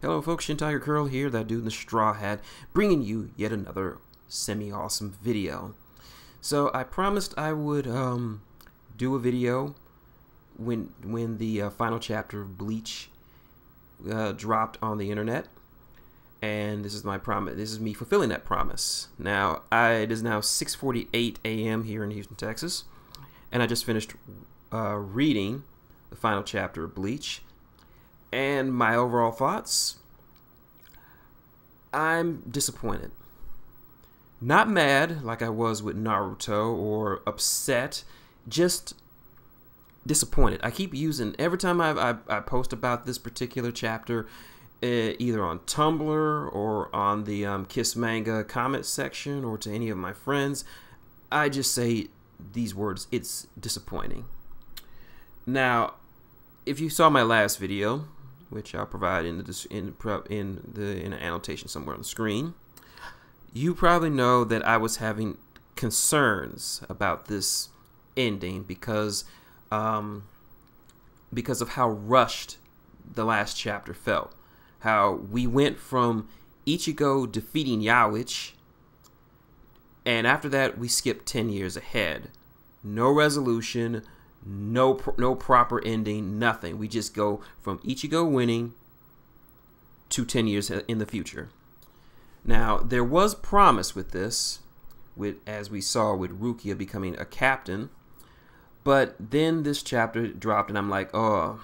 Hello folks, Shin Tiger Curl here, that dude in the straw hat, bringing you yet another semi-awesome video. So I promised I would do a video when the final chapter of BLEACH dropped on the internet, and this is my promise. This is me fulfilling that promise. Now it is now 6:48 a.m. here in Houston, Texas, and I just finished reading the final chapter of BLEACH. And my overall thoughts, I'm disappointed. Not mad like I was with Naruto or upset, just disappointed. I keep using, every time I post about this particular chapter, either on Tumblr or on the Kiss Manga comment section or to any of my friends, I just say these words: it's disappointing. Now, if you saw my last video, which I'll provide in an annotation somewhere on the screen, you probably know that I was having concerns about this ending because of how rushed the last chapter felt. How we went from Ichigo defeating Yawich, and after that we skipped 10 years ahead. No resolution, no proper ending, nothing. We just go from Ichigo winning to 10 years in the future. Now, there was promise with this, as we saw with Rukia becoming a captain, but then this chapter dropped and I'm like, oh,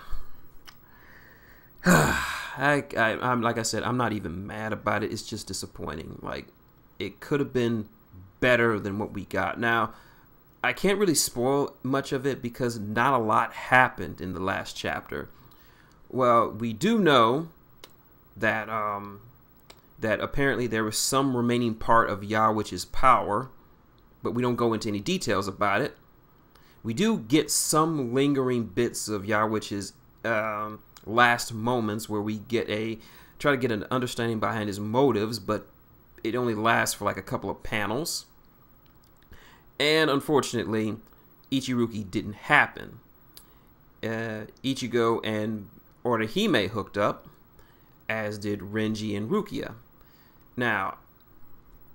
I'm like I said, I'm not even mad about it. It's just disappointing. Like, it could have been better than what we got. Now, I can't really spoil much of it because not a lot happened in the last chapter. Well, we do know that that apparently there was some remaining part of Yawich's power, but we don't go into any details about it. We do get some lingering bits of Yawich's last moments where we try to get an understanding behind his motives, but it only lasts for like a couple of panels. And unfortunately, Ichiruki didn't happen. Ichigo and Orihime hooked up, as did Renji and Rukia. Now,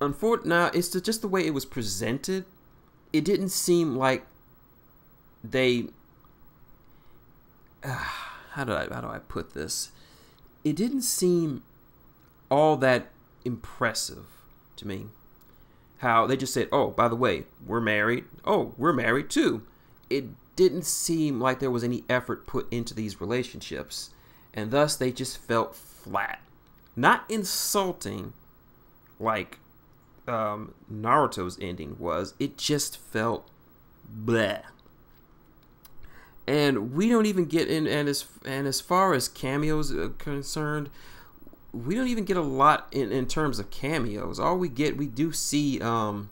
it's just the way it was presented. It didn't seem like they... how do I put this? It didn't seem all that impressive to me. How they just said, oh, by the way, we're married. Oh, we're married too. It didn't seem like there was any effort put into these relationships, and thus they just felt flat. Not insulting like Naruto's ending was. It just felt bleh. And we don't even get in, and as far as cameos are concerned, we don't even get a lot in terms of cameos. All we get, we do see Chad.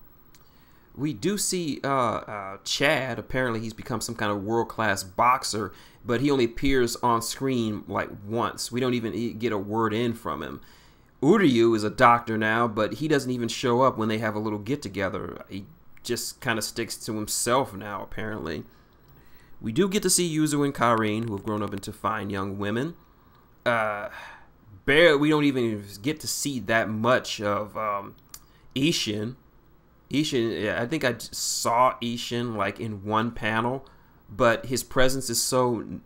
Apparently he's become some kind of world-class boxer, but he only appears on screen like once. We don't even get a word in from him. Uryu is a doctor now, but he doesn't even show up when they have a little get-together. He just kind of sticks to himself now, apparently. We do get to see Yuzu and Karin, who have grown up into fine young women. We don't even get to see that much of Ishin. I think I saw Ishin like in one panel, but his presence is so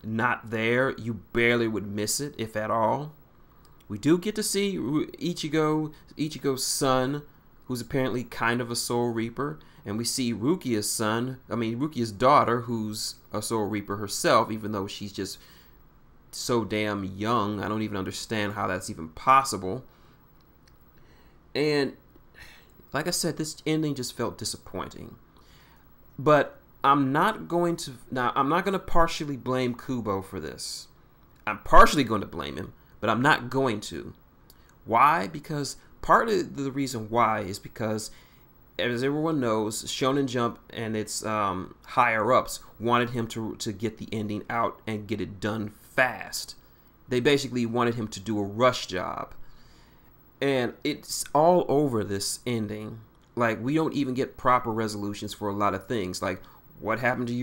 not there. You barely would miss it, if at all. We do get to see Ichigo's son, who's apparently kind of a Soul Reaper, and we see Rukia's daughter, who's a Soul Reaper herself, even though she's just so damn young. I don't even understand how that's even possible. And like I said, this ending just felt disappointing. But I'm not going to partially blame Kubo for this. I'm partially going to blame him, but I'm not going to. Why? Because part of the reason why is because, as everyone knows, Shonen Jump and its higher-ups wanted him to get the ending out and get it done fast. They basically wanted him to do a rush job. And it's all over this ending. Like, we don't even get proper resolutions for a lot of things. Like, What happened to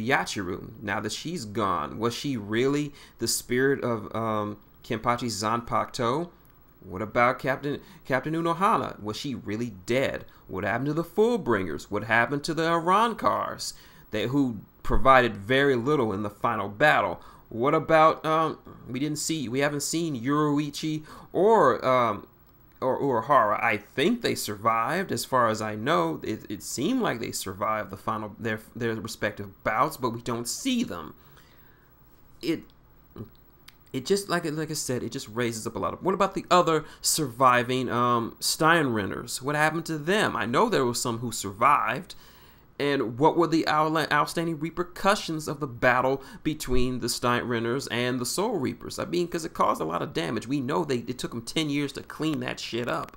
Yachiru now that she's gone? Was she really the spirit of Kenpachi Zanpakuto? What about Captain Unohana? Was she really dead? What happened to the Fullbringers? What happened to the Arankars, who provided very little in the final battle? What about we haven't seen Yoruichi or Urahara. I think they survived, as far as I know. It seemed like they survived their respective bouts, but we don't see them. It just like I said, it just raises up a lot of. What about the other surviving Steinrenners? What happened to them? I know there were some who survived. And what were the outstanding repercussions of the battle between the Steinrenners and the Soul Reapers? I mean, because it caused a lot of damage. We know it took them 10 years to clean that shit up.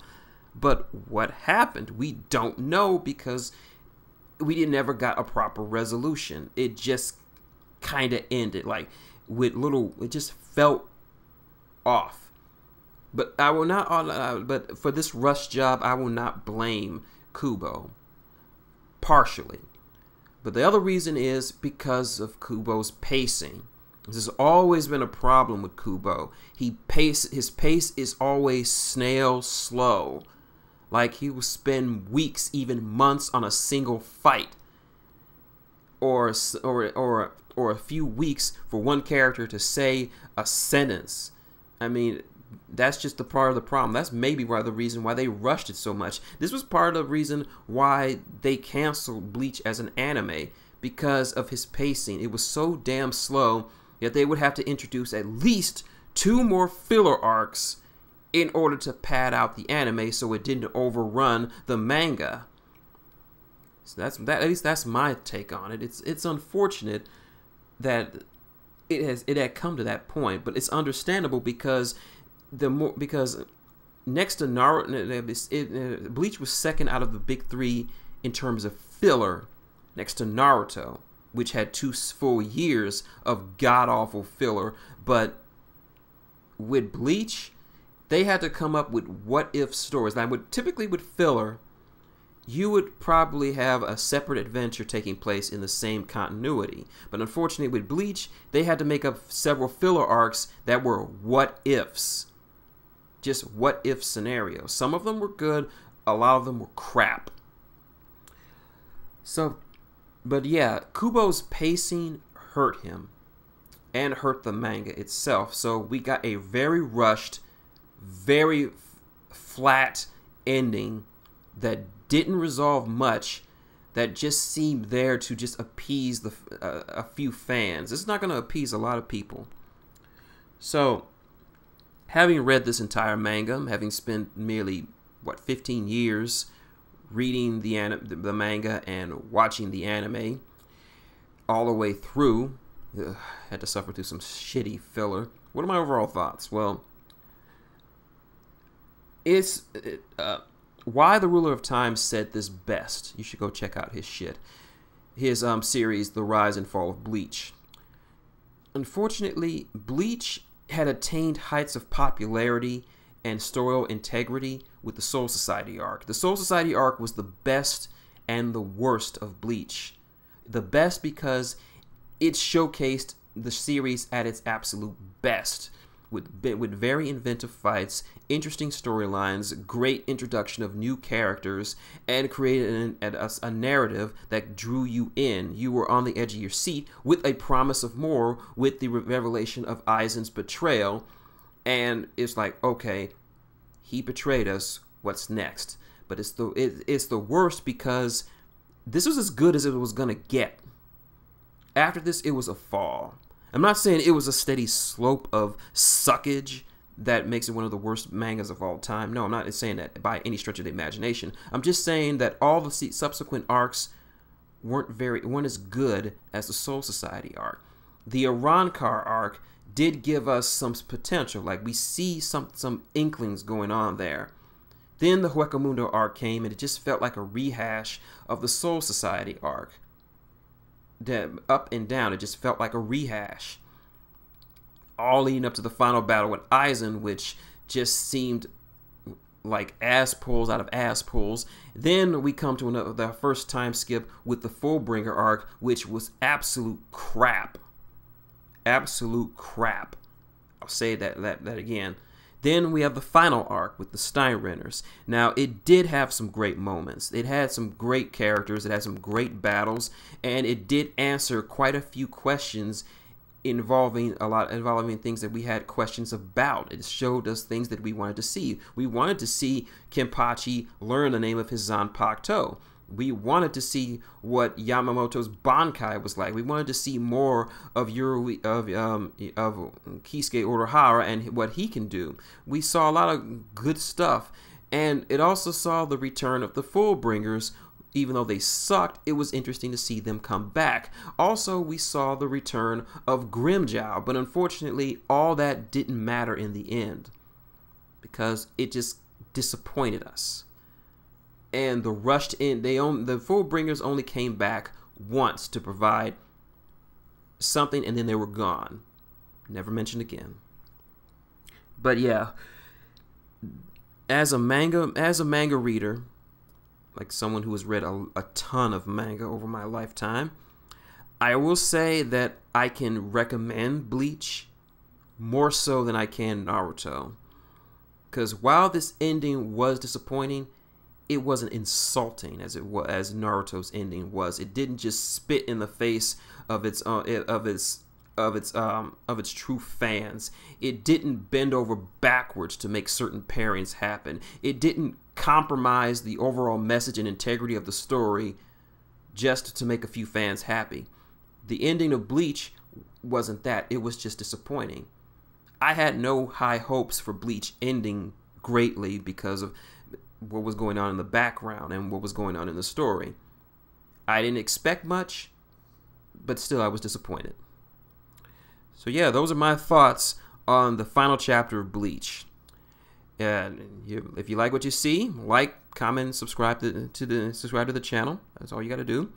But what happened? We don't know, because we never got a proper resolution. It just kind of ended. Like, it just felt off. But I will not. But for this rush job, I will not blame Kubo. Partially. But the other reason is because of Kubo's pacing. This has always been a problem with Kubo. His pace is always snail slow. Like he will spend weeks, even months on a single fight. Or a few weeks for one character to say a sentence. I mean, that's just the part of the problem. That's maybe the reason why they rushed it so much. This was part of the reason why they canceled Bleach as an anime, because of his pacing. It was so damn slow that they would have to introduce at least 2 more filler arcs in order to pad out the anime so it didn't overrun the manga. So at least that's my take on it. It's unfortunate that it had come to that point, but it's understandable because next to Naruto, Bleach was second out of the big 3 in terms of filler, next to Naruto, which had 2 full years of god-awful filler. But with Bleach, they had to come up with what-if stories. Now, typically with filler, you would probably have a separate adventure taking place in the same continuity. But unfortunately with Bleach, they had to make up several filler arcs that were what-ifs. Just what-if scenarios. Some of them were good, a lot of them were crap. So, but yeah, Kubo's pacing hurt him and hurt the manga itself. So we got a very rushed, very flat ending that didn't resolve much, that just seemed there to just appease a few fans. It's not going to appease a lot of people. So, having read this entire manga, having spent merely 15 years reading the manga and watching the anime all the way through, had to suffer through some shitty filler. What are my overall thoughts? Well, it's Why the Ruler of Time said this best. You should go check out his shit. His series, The Rise and Fall of Bleach. Unfortunately, Bleach had attained heights of popularity and storyline integrity with the Soul Society arc. The Soul Society arc was the best and the worst of Bleach. The best because it showcased the series at its absolute best, with very inventive fights, interesting storylines, great introduction of new characters, and created a narrative that drew you in. You were on the edge of your seat with a promise of more, with the revelation of Aizen's betrayal. And it's like, okay, he betrayed us, what's next? But it's the worst because this was as good as it was going to get. After this, it was a fall. I'm not saying it was a steady slope of suckage that makes it one of the worst mangas of all time. No, I'm not saying that by any stretch of the imagination. I'm just saying that all the subsequent arcs weren't as good as the Soul Society arc. The Arankar arc did give us some potential. Like, we see some inklings going on there. Then the Huecamundo arc came, and it just felt like a rehash of the Soul Society arc. Up and down, it just felt like a rehash. All leading up to the final battle with Aizen, which just seemed like ass pulls out of ass pulls. Then we come to the first time skip with the Fullbringer arc, which was absolute crap. Absolute crap. I'll say that again. Then we have the final arc with the Steinrenners. Now, it did have some great moments. It had some great characters. It had some great battles, and it did answer quite a few questions involving things that we had questions about. It showed us things that we wanted to see. We wanted to see Kenpachi learn the name of his Zanpakuto. We wanted to see what Yamamoto's Bankai was like. We wanted to see more of Keisuke Urahara and what he can do. We saw a lot of good stuff, and it also saw the return of the Fullbringers. Even though they sucked, it was interesting to see them come back. Also, we saw the return of Grimmjow, but unfortunately, all that didn't matter in the end because it just disappointed us. And the rushed in, the Fullbringers only came back once to provide something, and then they were gone. Never mentioned again. But yeah, as a manga reader, like someone who has read a ton of manga over my lifetime, I will say that I can recommend Bleach more so than I can Naruto. Because while this ending was disappointing, it wasn't insulting as Naruto's ending was. It didn't just spit in the face of its true fans. It didn't bend over backwards to make certain pairings happen. It didn't compromise the overall message and integrity of the story just to make a few fans happy. The ending of Bleach wasn't that. It was just disappointing. I had no high hopes for Bleach ending greatly because of what was going on in the background and what was going on in the story. I didn't expect much, but still I was disappointed. So yeah, those are my thoughts on the final chapter of Bleach. And if you like what you see, like, comment, subscribe to the channel. That's all you got to do.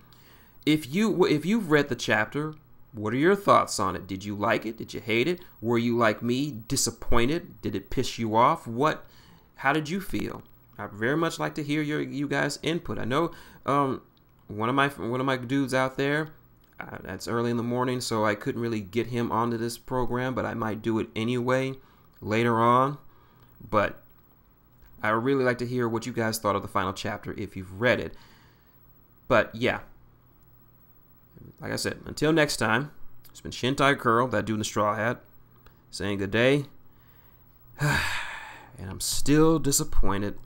If you've read the chapter, what are your thoughts on it? Did you like it? Did you hate it? Were you like me, disappointed? Did it piss you off? How did you feel? I'd very much like to hear you guys' input. I know one of my dudes out there. That's early in the morning, so I couldn't really get him onto this program, but I might do it anyway later on. But I would really like to hear what you guys thought of the final chapter if you've read it. But yeah, like I said, until next time, it's been Shintai Curl, that dude in the straw hat, saying good day. And I'm still disappointed.